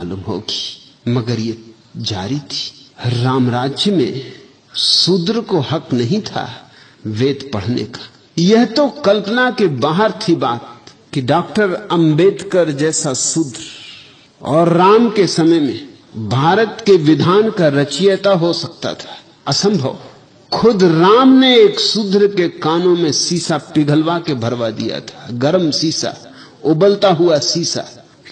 मालूम होगी, मगर ये जारी थी। राम राज्य में शूद्र को हक नहीं था वेद पढ़ने का। यह तो कल्पना के बाहर थी बात कि डॉक्टर अंबेडकर जैसा शूद्र और राम के समय में भारत के विधान का रचयिता हो सकता था। असंभव। खुद राम ने एक शूद्र के कानों में शीशा पिघलवा के भरवा दिया था, गर्म शीशा, उबलता हुआ शीशा,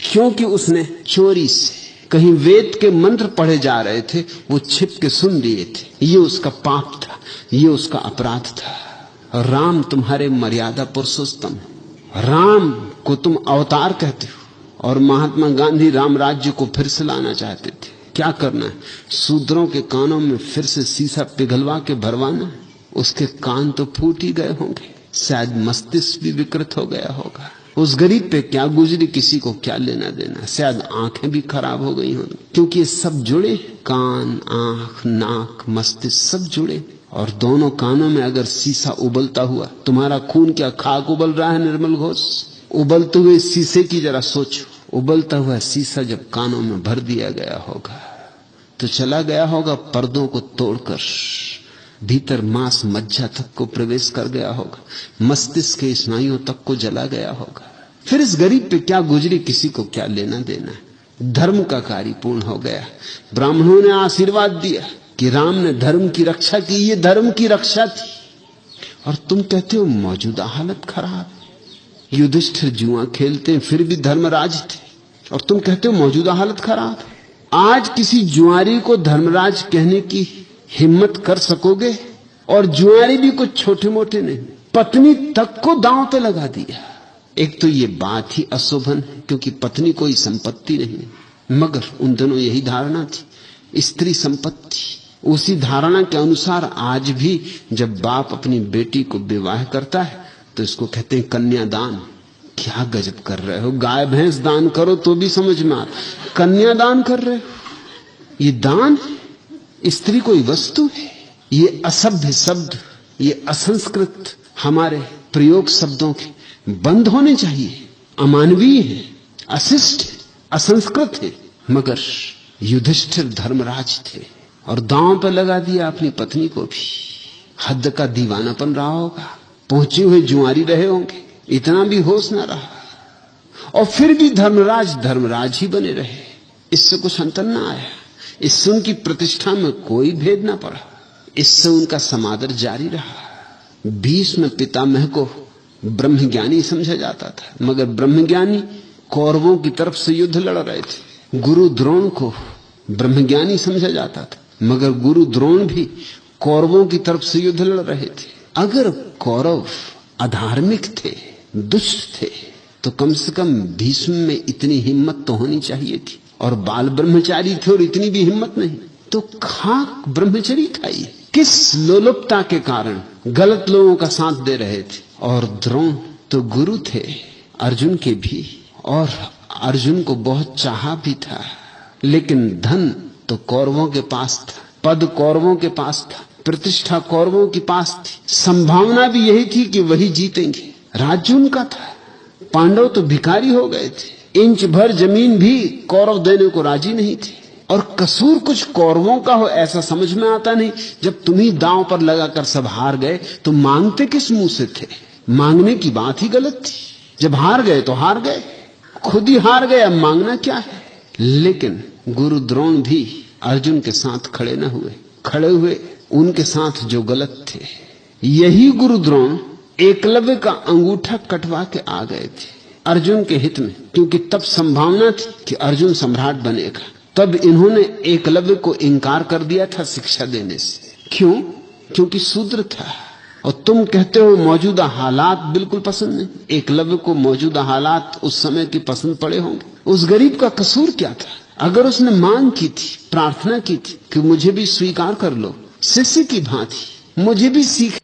क्योंकि उसने चोरी से कहीं वेद के मंत्र पढ़े जा रहे थे, वो छिप के सुन लिए थे। ये उसका पाप था, ये उसका अपराध था। राम तुम्हारे मर्यादा पुरुषोत्तम, राम को तुम अवतार कहते हो, और महात्मा गांधी राम राज्य को फिर से लाना चाहते थे। क्या करना है? शूद्रों के कानों में फिर से शीशा पिघलवा के भरवाना। उसके कान तो फूट ही गए होंगे, शायद मस्तिष्क भी विकृत हो गया होगा। उस गरीब पे क्या गुजरी किसी को क्या लेना देना। शायद आंखें भी खराब हो गई होंगी, क्योंकि ये सब जुड़े, कान, आंख, नाक, मस्तिष्क सब जुड़े। और दोनों कानों में अगर शीशा उबलता हुआ, तुम्हारा खून क्या खाक उबल रहा है निर्मल घोष? उबलते हुए शीशे की जरा सोचो। उबलता हुआ शीशा जब कानों में भर दिया गया होगा तो चला गया होगा पर्दों को तोड़कर, भीतर मांस मज्जा तक को प्रवेश कर गया होगा, मस्तिष्क के स्नायुओं तक को जला गया होगा। फिर इस गरीब पे क्या गुजरी किसी को क्या लेना देना। धर्म का कार्य पूर्ण हो गया। ब्राह्मणों ने आशीर्वाद दिया कि राम ने धर्म की रक्षा की। ये धर्म की रक्षा थी, और तुम कहते हो मौजूदा हालत खराब। युधिष्ठिर जुआ खेलते फिर भी धर्मराज थे, और तुम कहते हो मौजूदा हालत खराब। आज किसी जुआरी को धर्मराज कहने की हिम्मत कर सकोगे? और जुआरी भी कुछ छोटे मोटे नहीं, पत्नी तक को दांव पे लगा दिया। एक तो ये बात ही अशोभन है, क्योंकि पत्नी कोई संपत्ति नहीं, मगर उन दिनों यही धारणा थी, स्त्री संपत्ति। उसी धारणा के अनुसार आज भी जब बाप अपनी बेटी को विवाह करता है तो इसको कहते हैं कन्यादान। क्या गजब कर रहे हो? गाय भैंस दान करो तो भी समझ में आता, कन्यादान कर रहे हो? ये दान, स्त्री कोई वस्तु है? ये असभ्य शब्द, ये असंस्कृत हमारे प्रयोग शब्दों के बंद होने चाहिए। अमानवीय है, अशिष्ट है, असंस्कृत है। मगर युधिष्ठिर धर्मराज थे और दांव पर लगा दिया अपनी पत्नी को भी। हद का दीवानापन रहा होगा, पहुंचे हुए जुआरी रहे होंगे, इतना भी होश ना रहा, और फिर भी धर्मराज धर्मराज ही बने रहे। इससे कुछ अंतर ना आया, इससे उनकी प्रतिष्ठा में कोई भेद ना पड़ा, इससे उनका समादर जारी रहा। भीष्म पितामह को ब्रह्मज्ञानी समझा जाता था, मगर ब्रह्मज्ञानी कौरवों की तरफ से युद्ध लड़ रहे थे। गुरु द्रोण को ब्रह्मज्ञानी समझा जाता था, मगर गुरु द्रोण भी कौरवों की तरफ से युद्ध लड़ रहे थे। अगर कौरव अधार्मिक थे, दुष्ट थे, तो कम से कम भीष्म में इतनी हिम्मत तो होनी चाहिए थी। और बाल ब्रह्मचारी थे और इतनी भी हिम्मत नहीं, तो खाक ब्रह्मचरी खाई। किस लोलुपता के कारण गलत लोगों का साथ दे रहे थे। और द्रोण तो गुरु थे अर्जुन के भी, और अर्जुन को बहुत चाहा भी था, लेकिन धन तो कौरवों के पास था, पद कौरवों के पास था, प्रतिष्ठा कौरवों के पास थी। संभावना भी यही थी कि वही जीतेंगे। राज्य उनका था, पांडव तो भिखारी हो गए थे, इंच भर जमीन भी कौरव देने को राजी नहीं थे। और कसूर कुछ कौरवों का हो ऐसा समझ में आता नहीं। जब तुम्ही दांव पर लगाकर सब हार गए तो मांगते किस मुंह से थे? मांगने की बात ही गलत थी। जब हार गए तो हार गए, खुद ही हार गए, अब मांगना क्या है? लेकिन गुरु द्रोण भी अर्जुन के साथ खड़े न हुए, खड़े हुए उनके साथ जो गलत थे। यही गुरु द्रोण एकलव्य का अंगूठा कटवा के आ गए थे अर्जुन के हित में, क्योंकि तब संभावना थी कि अर्जुन सम्राट बनेगा। तब इन्होंने एकलव्य को इनकार कर दिया था शिक्षा देने से। क्यों? क्योंकि शूद्र था। और तुम कहते हो मौजूदा हालात बिल्कुल पसंद नहीं। एकलव्य को मौजूदा हालात उस समय की पसंद पड़े होंगे। उस गरीब का कसूर क्या था? अगर उसने मांग की थी, प्रार्थना की थी कि मुझे भी स्वीकार कर लो, शिष्य की भांति मुझे भी सीख